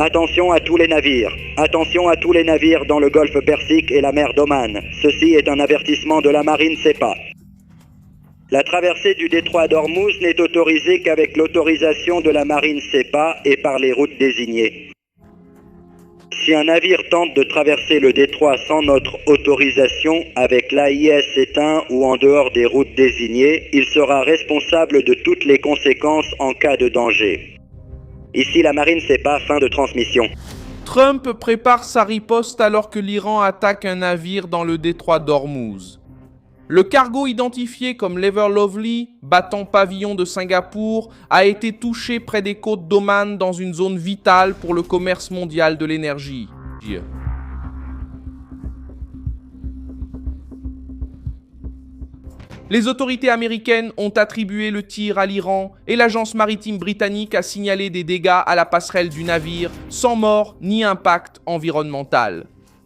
Attention à tous les navires. Attention à tous les navires dans le golfe Persique et la mer d'Oman. Ceci est un avertissement de la marine SEPA. La traversée du détroit d'Ormuz n'est autorisée qu'avec l'autorisation de la marine SEPA et par les routes désignées. Si un navire tente de traverser le détroit sans notre autorisation, avec l'AIS éteint ou en dehors des routes désignées, il sera responsable de toutes les conséquences en cas de danger. Ici la marine SEPA, fin de transmission. Trump prépare sa riposte alors que l'Iran attaque un navire dans le détroit d'Ormuz. Le cargo identifié comme l'Ever Lovely, battant pavillon de Singapour, a été touché près des côtes d'Oman dans une zone vitale pour le commerce mondial de l'énergie. Les autorités américaines ont attribué le tir à l'Iran et l'agence maritime britannique a signalé des dégâts à la passerelle du navire sans mort ni impact environnemental.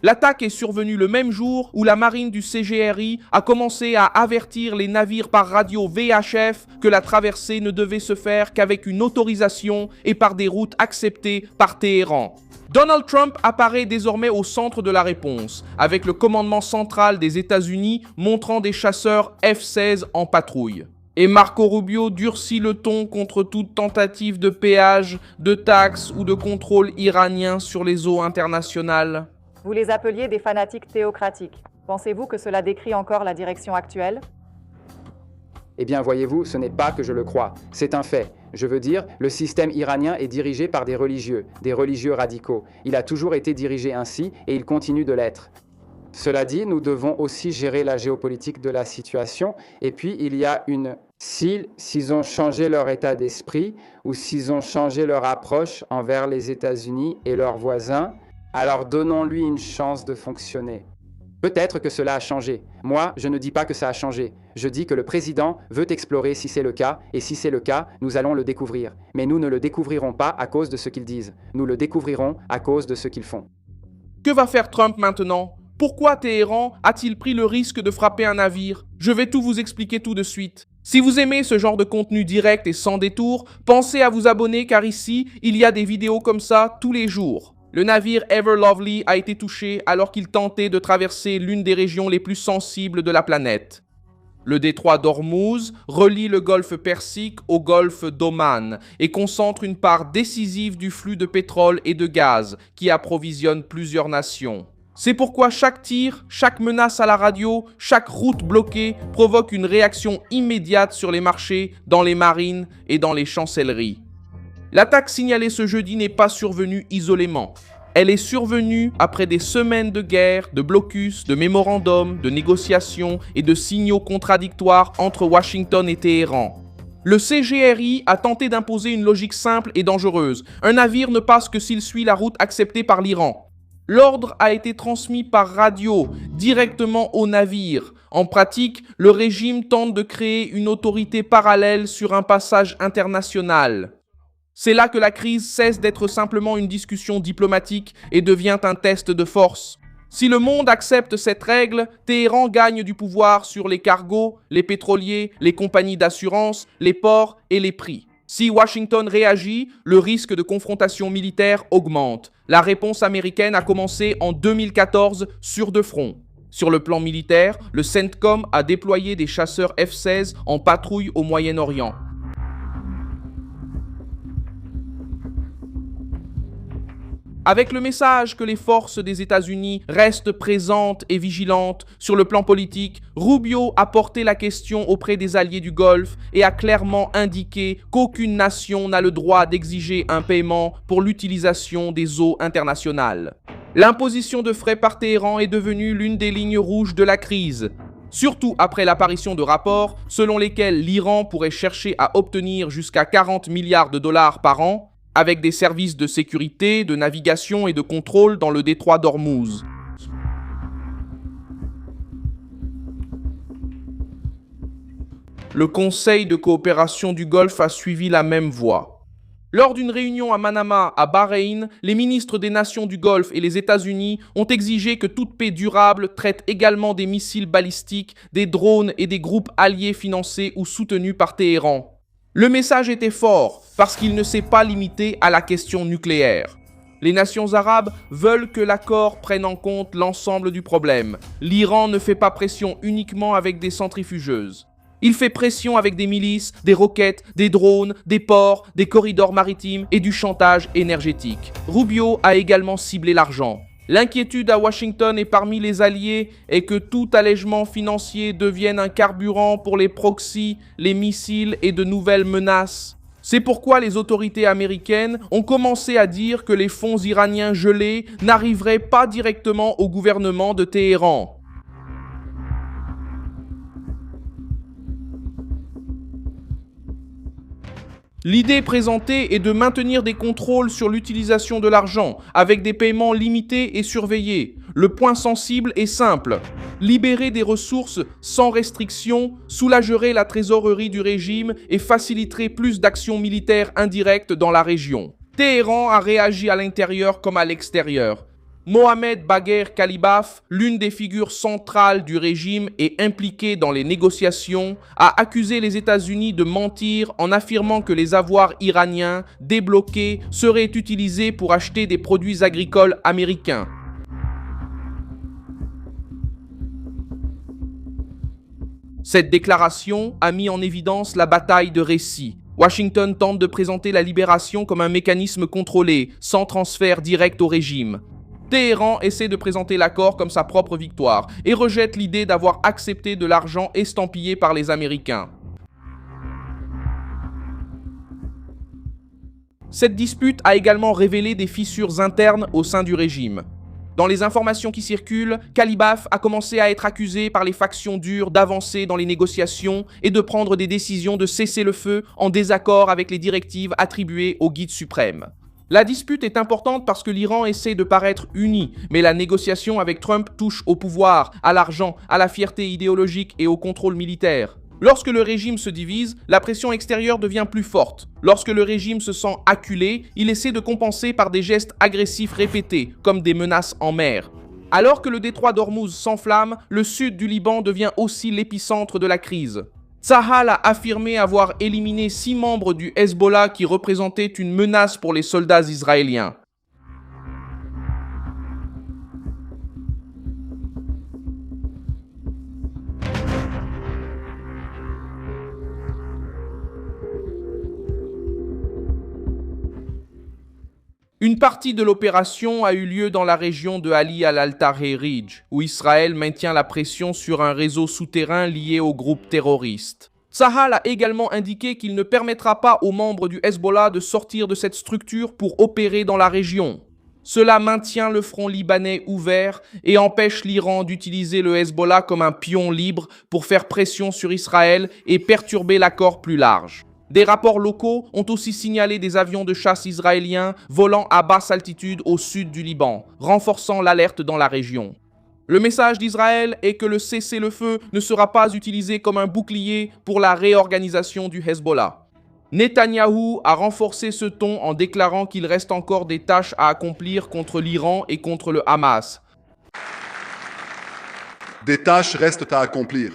L'attaque est survenue le même jour où la marine du CGRI a commencé à avertir les navires par radio VHF que la traversée ne devait se faire qu'avec une autorisation et par des routes acceptées par Téhéran. Donald Trump apparaît désormais au centre de la réponse, avec le commandement central des États-Unis montrant des chasseurs F-16 en patrouille. Et Marco Rubio durcit le ton contre toute tentative de péage, de taxes ou de contrôle iranien sur les eaux internationales. Vous les appeliez des fanatiques théocratiques. Pensez-vous que cela décrit encore la direction actuelle ? Eh bien, voyez-vous, ce n'est pas que je le crois, c'est un fait. Je veux dire, le système iranien est dirigé par des religieux radicaux. Il a toujours été dirigé ainsi et il continue de l'être. Cela dit, nous devons aussi gérer la géopolitique de la situation. Et puis, il y a s'ils ont changé leur état d'esprit ou s'ils ont changé leur approche envers les États-Unis et leurs voisins, alors donnons-lui une chance de fonctionner. Peut-être que cela a changé. Moi, je ne dis pas que ça a changé. Je dis que le président veut explorer si c'est le cas, et si c'est le cas, nous allons le découvrir. Mais nous ne le découvrirons pas à cause de ce qu'ils disent. Nous le découvrirons à cause de ce qu'ils font. Que va faire Trump maintenant ? Pourquoi Téhéran a-t-il pris le risque de frapper un navire ? Je vais tout vous expliquer tout de suite. Si vous aimez ce genre de contenu direct et sans détour, pensez à vous abonner car ici, il y a des vidéos comme ça tous les jours. Le navire Ever Lovely a été touché alors qu'il tentait de traverser l'une des régions les plus sensibles de la planète. Le détroit d'Ormuz relie le golfe Persique au golfe d'Oman et concentre une part décisive du flux de pétrole et de gaz qui approvisionne plusieurs nations. C'est pourquoi chaque tir, chaque menace à la radio, chaque route bloquée provoque une réaction immédiate sur les marchés, dans les marines et dans les chancelleries. L'attaque signalée ce jeudi n'est pas survenue isolément. Elle est survenue après des semaines de guerre, de blocus, de mémorandums, de négociations et de signaux contradictoires entre Washington et Téhéran. Le CGRI a tenté d'imposer une logique simple et dangereuse. Un navire ne passe que s'il suit la route acceptée par l'Iran. L'ordre a été transmis par radio, directement au navire. En pratique, le régime tente de créer une autorité parallèle sur un passage international. C'est là que la crise cesse d'être simplement une discussion diplomatique et devient un test de force. Si le monde accepte cette règle, Téhéran gagne du pouvoir sur les cargos, les pétroliers, les compagnies d'assurance, les ports et les prix. Si Washington réagit, le risque de confrontation militaire augmente. La réponse américaine a commencé en 2014 sur deux fronts. Sur le plan militaire, le CENTCOM a déployé des chasseurs F-16 en patrouille au Moyen-Orient. Avec le message que les forces des États-Unis restent présentes et vigilantes sur le plan politique, Rubio a porté la question auprès des alliés du Golfe et a clairement indiqué qu'aucune nation n'a le droit d'exiger un paiement pour l'utilisation des eaux internationales. L'imposition de frais par Téhéran est devenue l'une des lignes rouges de la crise. Surtout après l'apparition de rapports selon lesquels l'Iran pourrait chercher à obtenir jusqu'à 40 milliards de dollars par an, avec des services de sécurité, de navigation et de contrôle dans le détroit d'Ormuz. Le Conseil de coopération du Golfe a suivi la même voie. Lors d'une réunion à Manama, à Bahreïn, les ministres des nations du Golfe et les États-Unis ont exigé que toute paix durable traite également des missiles balistiques, des drones et des groupes alliés financés ou soutenus par Téhéran. Le message était fort parce qu'il ne s'est pas limité à la question nucléaire. Les nations arabes veulent que l'accord prenne en compte l'ensemble du problème. L'Iran ne fait pas pression uniquement avec des centrifugeuses. Il fait pression avec des milices, des roquettes, des drones, des ports, des corridors maritimes et du chantage énergétique. Rubio a également ciblé l'argent. L'inquiétude à Washington et parmi les alliés est que tout allègement financier devienne un carburant pour les proxys, les missiles et de nouvelles menaces. C'est pourquoi les autorités américaines ont commencé à dire que les fonds iraniens gelés n'arriveraient pas directement au gouvernement de Téhéran. L'idée présentée est de maintenir des contrôles sur l'utilisation de l'argent, avec des paiements limités et surveillés. Le point sensible est simple. Libérer des ressources sans restriction soulagerait la trésorerie du régime et faciliterait plus d'actions militaires indirectes dans la région. Téhéran a réagi à l'intérieur comme à l'extérieur. Mohamed Bagher Khalibaf, l'une des figures centrales du régime et impliquée dans les négociations, a accusé les États-Unis de mentir en affirmant que les avoirs iraniens débloqués seraient utilisés pour acheter des produits agricoles américains. Cette déclaration a mis en évidence la bataille de récits. Washington tente de présenter la libération comme un mécanisme contrôlé, sans transfert direct au régime. Téhéran essaie de présenter l'accord comme sa propre victoire et rejette l'idée d'avoir accepté de l'argent estampillé par les Américains. Cette dispute a également révélé des fissures internes au sein du régime. Dans les informations qui circulent, Khalibaf a commencé à être accusé par les factions dures d'avancer dans les négociations et de prendre des décisions de cesser le feu en désaccord avec les directives attribuées au guide suprême. La dispute est importante parce que l'Iran essaie de paraître uni, mais la négociation avec Trump touche au pouvoir, à l'argent, à la fierté idéologique et au contrôle militaire. Lorsque le régime se divise, la pression extérieure devient plus forte. Lorsque le régime se sent acculé, il essaie de compenser par des gestes agressifs répétés, comme des menaces en mer. Alors que le détroit d'Ormuz s'enflamme, le sud du Liban devient aussi l'épicentre de la crise. Tsahal a affirmé avoir éliminé 6 membres du Hezbollah qui représentaient une menace pour les soldats israéliens. Une partie de l'opération a eu lieu dans la région de Ali al-Tahrir, où Israël maintient la pression sur un réseau souterrain lié au groupe terroriste. Tsahal a également indiqué qu'il ne permettra pas aux membres du Hezbollah de sortir de cette structure pour opérer dans la région. Cela maintient le front libanais ouvert et empêche l'Iran d'utiliser le Hezbollah comme un pion libre pour faire pression sur Israël et perturber l'accord plus large. Des rapports locaux ont aussi signalé des avions de chasse israéliens volant à basse altitude au sud du Liban, renforçant l'alerte dans la région. Le message d'Israël est que le cessez-le-feu ne sera pas utilisé comme un bouclier pour la réorganisation du Hezbollah. Netanyahou a renforcé ce ton en déclarant qu'il reste encore des tâches à accomplir contre l'Iran et contre le Hamas. Des tâches restent à accomplir.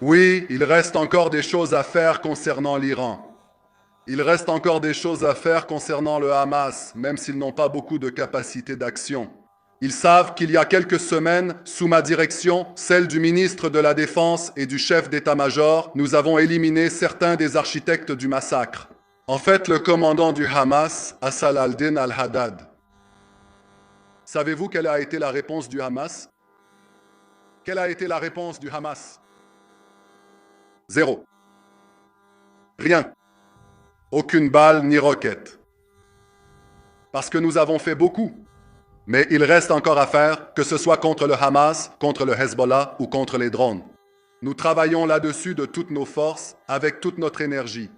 Oui, il reste encore des choses à faire concernant l'Iran. Il reste encore des choses à faire concernant le Hamas, même s'ils n'ont pas beaucoup de capacité d'action. Ils savent qu'il y a quelques semaines, sous ma direction, celle du ministre de la Défense et du chef d'état-major, nous avons éliminé certains des architectes du massacre. En fait, le commandant du Hamas, Assal al-Din al-Haddad. Savez-vous quelle a été la réponse du Hamas? Quelle a été la réponse du Hamas? 0. Rien. Aucune balle ni roquette. Parce que nous avons fait beaucoup. Mais il reste encore à faire, que ce soit contre le Hamas, contre le Hezbollah ou contre les drones. Nous travaillons là-dessus de toutes nos forces, avec toute notre énergie.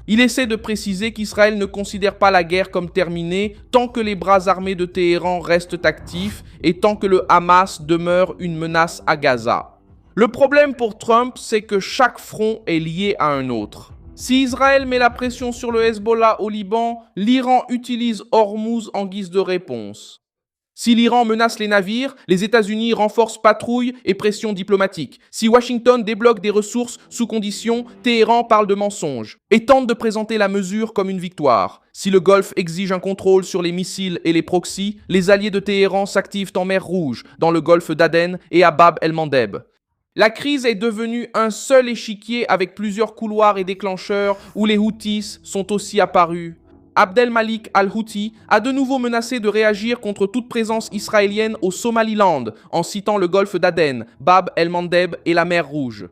Il essaie de préciser qu'Israël ne considère pas la guerre comme terminée tant que les bras armés de Téhéran restent actifs et tant que le Hamas demeure une menace à Gaza. Le problème pour Trump, c'est que chaque front est lié à un autre. Si Israël met la pression sur le Hezbollah au Liban, l'Iran utilise Hormuz en guise de réponse. Si l'Iran menace les navires, les États-Unis renforcent patrouilles et pression diplomatique. Si Washington débloque des ressources sous conditions, Téhéran parle de mensonges et tente de présenter la mesure comme une victoire. Si le Golfe exige un contrôle sur les missiles et les proxys, les alliés de Téhéran s'activent en mer Rouge, dans le golfe d'Aden et à Bab el-Mandeb. La crise est devenue un seul échiquier avec plusieurs couloirs et déclencheurs où les Houthis sont aussi apparus. Abdel Malik al-Houthi a de nouveau menacé de réagir contre toute présence israélienne au Somaliland en citant le golfe d'Aden, Bab el-Mandeb et la mer Rouge.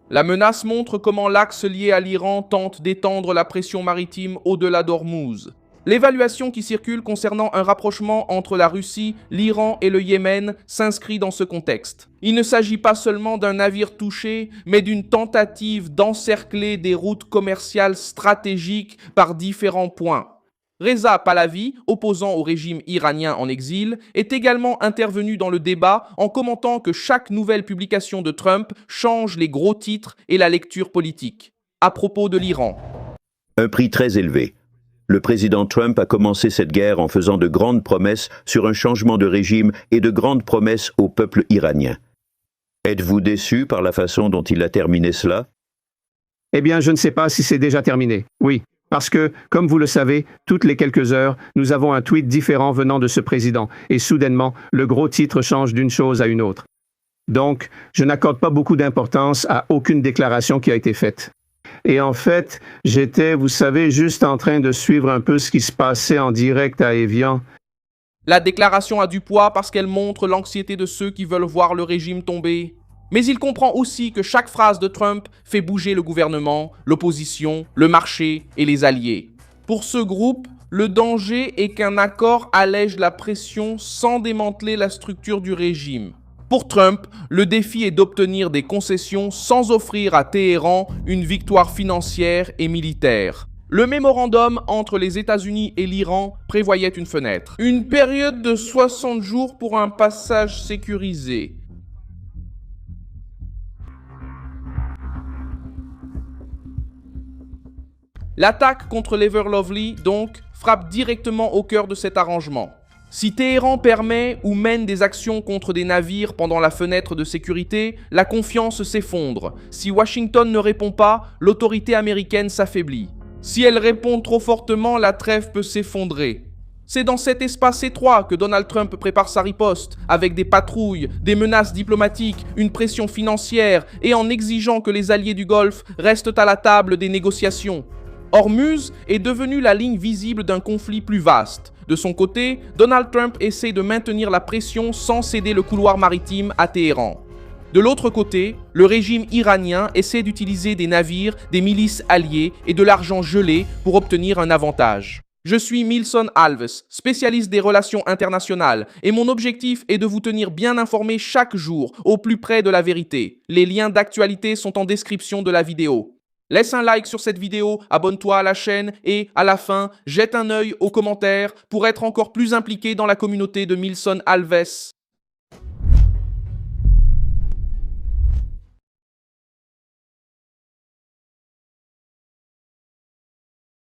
La menace montre comment l'axe lié à l'Iran tente d'étendre la pression maritime au-delà d'Ormuz. L'évaluation qui circule concernant un rapprochement entre la Russie, l'Iran et le Yémen s'inscrit dans ce contexte. Il ne s'agit pas seulement d'un navire touché, mais d'une tentative d'encercler des routes commerciales stratégiques par différents points. Reza Pahlavi, opposant au régime iranien en exil, est également intervenu dans le débat en commentant que chaque nouvelle publication de Trump change les gros titres et la lecture politique. À propos de l'Iran. Un prix très élevé. Le président Trump a commencé cette guerre en faisant de grandes promesses sur un changement de régime et de grandes promesses au peuple iranien. Êtes-vous déçu par la façon dont il a terminé cela? Eh bien, je ne sais pas si c'est déjà terminé. Oui, parce que, comme vous le savez, toutes les quelques heures, nous avons un tweet différent venant de ce président, et soudainement, le gros titre change d'une chose à une autre. Donc, je n'accorde pas beaucoup d'importance à aucune déclaration qui a été faite. Et en fait, j'étais, vous savez, juste en train de suivre un peu ce qui se passait en direct à Évian. La déclaration a du poids parce qu'elle montre l'anxiété de ceux qui veulent voir le régime tomber. Mais il comprend aussi que chaque phrase de Trump fait bouger le gouvernement, l'opposition, le marché et les alliés. Pour ce groupe, le danger est qu'un accord allège la pression sans démanteler la structure du régime. Pour Trump, le défi est d'obtenir des concessions sans offrir à Téhéran une victoire financière et militaire. Le mémorandum entre les États-Unis et l'Iran prévoyait une fenêtre. Une période de 60 jours pour un passage sécurisé. L'attaque contre l'Ever-Lovely, donc, frappe directement au cœur de cet arrangement. Si Téhéran permet ou mène des actions contre des navires pendant la fenêtre de sécurité, la confiance s'effondre. Si Washington ne répond pas, l'autorité américaine s'affaiblit. Si elle répond trop fortement, la trêve peut s'effondrer. C'est dans cet espace étroit que Donald Trump prépare sa riposte, avec des patrouilles, des menaces diplomatiques, une pression financière et en exigeant que les alliés du Golfe restent à la table des négociations. Ormuz est devenu la ligne visible d'un conflit plus vaste. De son côté, Donald Trump essaie de maintenir la pression sans céder le couloir maritime à Téhéran. De l'autre côté, le régime iranien essaie d'utiliser des navires, des milices alliées et de l'argent gelé pour obtenir un avantage. Je suis Milson Alves, spécialiste des relations internationales, et mon objectif est de vous tenir bien informés chaque jour, au plus près de la vérité. Les liens d'actualité sont en description de la vidéo. Laisse un like sur cette vidéo, abonne-toi à la chaîne et, à la fin, jette un œil aux commentaires pour être encore plus impliqué dans la communauté de Milson Alves.